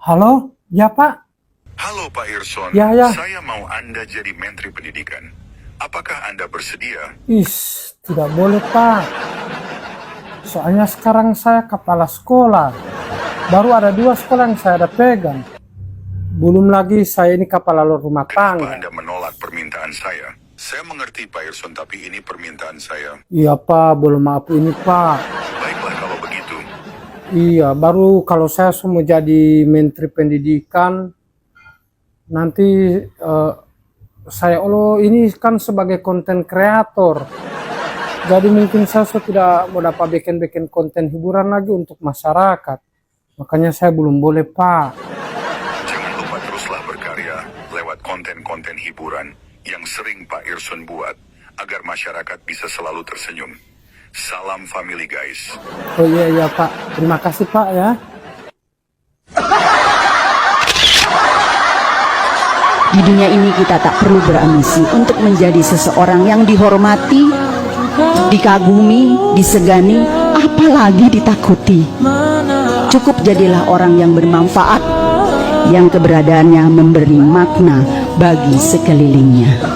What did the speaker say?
Halo? Ya, Pak? Halo Pak Irson, Ya, ya. saya mau Anda jadi Menteri Pendidikan. Apakah Anda bersedia? Tidak boleh, Pak. Soalnya sekarang saya kepala sekolah. Baru ada 2 sekolah yang saya ada pegang. Belum lagi saya ini kepala rumah Kenapa tangga. Anda menolak permintaan saya? Saya mengerti Pak Irson, tapi ini permintaan saya. Iya, Pak. Belum maaf ini, Pak. Baiklah kalau begitu. Iya, baru kalau saya semua jadi Menteri Pendidikan, nanti saya ini kan sebagai konten kreator. Jadi mungkin saya tidak mau dapat bikin konten hiburan lagi untuk masyarakat. Makanya saya belum boleh, Pak. Jangan lupa teruslah berkarya lewat konten-konten hiburan yang sering Pak Irson buat agar masyarakat bisa selalu tersenyum. Salam family guys. Oh iya Pak. Terima kasih Pak ya. Di dunia ini kita tak perlu berambisi untuk menjadi seseorang yang dihormati, dikagumi, disegani, apalagi ditakuti. Cukup jadilah orang yang bermanfaat, yang keberadaannya memberi makna bagi sekelilingnya.